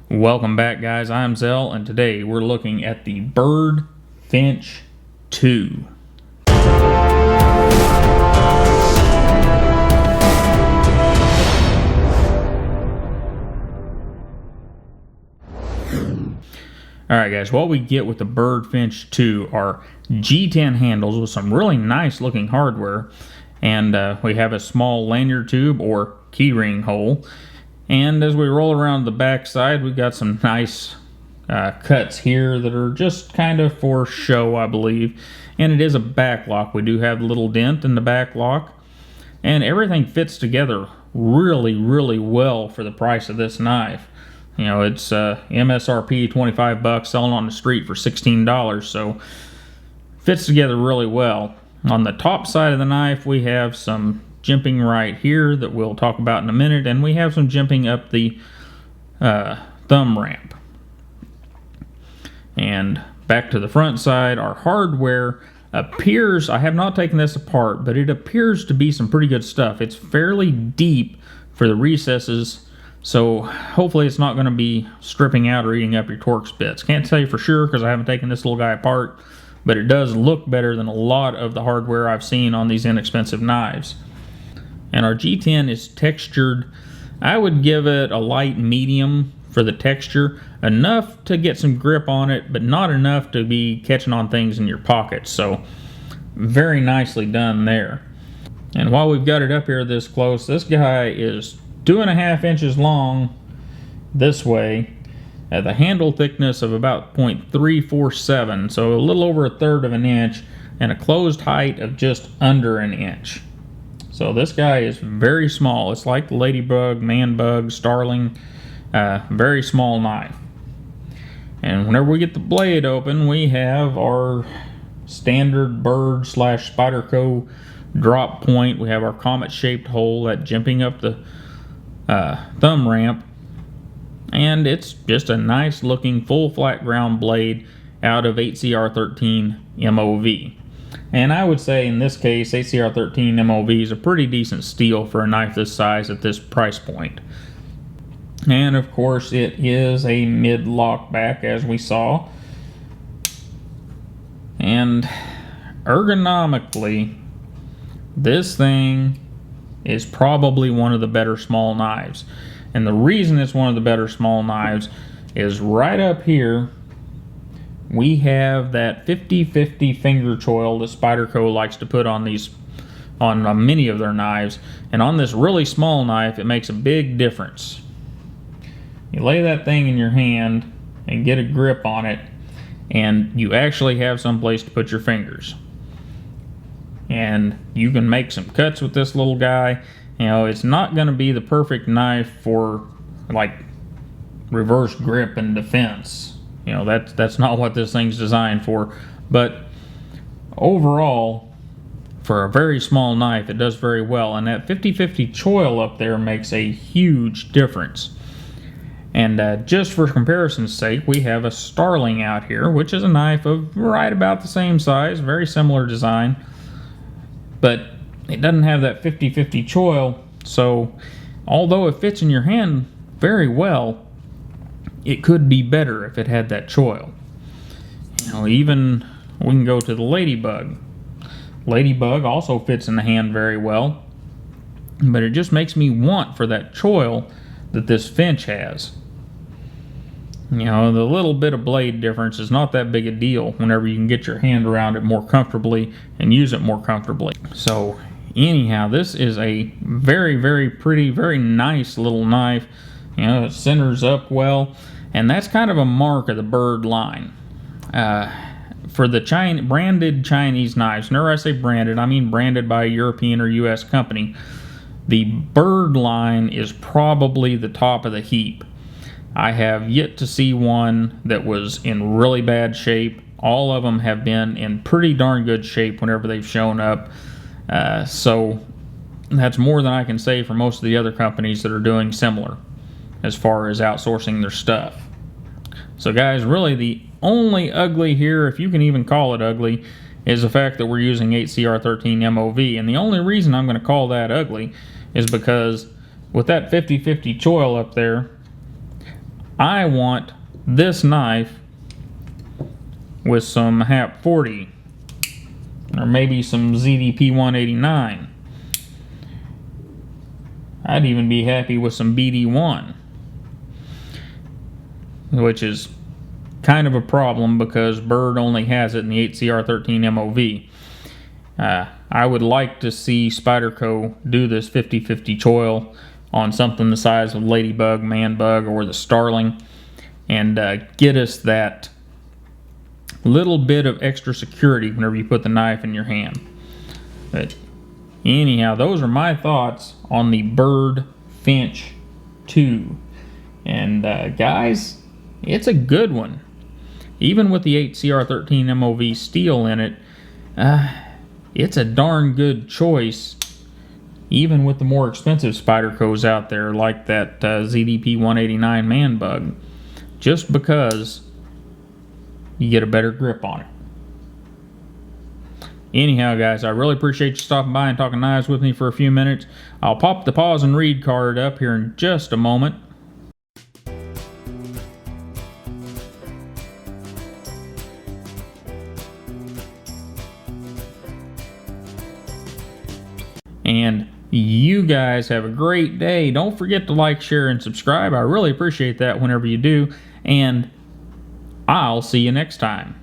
Welcome back, guys. I'm Zell, and today we're looking at the Byrd Finch 2. Alright guys, what we get with the Byrd Finch 2 are G10 handles with some really nice looking hardware, and we have a small lanyard tube or keyring hole. And as we roll around the back side, we've got some nice cuts here that are just kind of for show, I believe. And it is a back lock. We do have a little dent in the back lock. And everything fits together really well for the price of this knife. You know, it's MSRP 25 bucks, selling on the street for $16, so fits together really well. On the top side of the knife, we have some jimping right here that we'll talk about in a minute, and we have some jimping up the thumb ramp. And back to the front side, our hardware appears, I have not taken this apart, but it appears to be some pretty good stuff. It's fairly deep for the recesses, so hopefully it's not going to be stripping out or eating up your Torx bits. Can't tell you for sure because I haven't taken this little guy apart, but it does look better than a lot of the hardware I've seen on these inexpensive knives. And our G10 is textured. I would give it a light medium for the texture. Enough to get some grip on it, but not enough to be catching on things in your pockets. So very nicely done there. And while we've got it up here this close, this guy is 2.5 inches long this way, at the handle thickness of about 0.347, so a little over 1/3 of an inch, and a closed height of just under an inch. So this guy is very small. It's like the Ladybug, Man-Bug, Starling, very small knife. And whenever we get the blade open, we have our standard Byrd / Spyderco drop point. We have our comet-shaped hole that jimping up the thumb ramp. And it's just a nice looking full flat ground blade out of 8CR13 MOV. And I would say in this case, 8CR13 MOV is a pretty decent steel for a knife this size at this price point. And of course it is a mid-lock back, as we saw. And ergonomically, this thing is probably one of the better small knives. And the reason it's one of the better small knives is right up here we have that 50/50 finger choil that Spyderco likes to put on these, on many of their knives, and on this really small knife it makes a big difference. You lay that thing in your hand and get a grip on it, and you actually have some place to put your fingers. And you can make some cuts with this little guy. You know, it's not going to be the perfect knife for like reverse grip and defense. You know, that's not what this thing's designed for. But overall, for a very small knife, it does very well. And that 50/50 choil up there makes a huge difference. And just for comparison's sake, we have a Starling out here, which is a knife of right about the same size, very similar design. But it doesn't have that 50/50 choil, so although it fits in your hand very well, it could be better if it had that choil. You know, even we can go to the Ladybug. Ladybug also fits in the hand very well, but it just makes me want for that choil that this Finch has. You know, the little bit of blade difference is not that big a deal whenever you can get your hand around it more comfortably and use it more comfortably. So anyhow, this is a very pretty, very nice little knife. You know, it centers up well, and that's kind of a mark of the Byrd line. For the branded Chinese knives, whenever I say branded, I mean branded by a European or US company, the Byrd line is probably the top of the heap. I have yet to see one that was in really bad shape. All of them have been in pretty darn good shape whenever they've shown up. So that's more than I can say for most of the other companies that are doing similar as far as outsourcing their stuff. So guys, really the only ugly here, if you can even call it ugly, is the fact that we're using 8CR13 MOV. And the only reason I'm going to call that ugly is because with that 50/50 choil up there, I want this knife with some HAP 40 or maybe some ZDP 189. I'd even be happy with some BD1, which is kind of a problem because Byrd only has it in the 8CR13 MOV. I would like to see Spyderco do this 50-50 choil on something the size of Ladybug, Manbug, or the Starling, and get us that little bit of extra security whenever you put the knife in your hand. But anyhow, those are my thoughts on the Byrd Finch 2. And guys, it's a good one. Even with the 8CR13 MOV steel in it, it's a darn good choice, even with the more expensive Spydercos out there like that ZDP 189 Manbug, just because you get a better grip on it. Anyhow, guys, I really appreciate you stopping by and talking knives with me for a few minutes. I'll pop the pause and read card up here in just a moment. And you guys have a great day. Don't forget to like, share, and subscribe. I really appreciate that whenever you do. And I'll see you next time.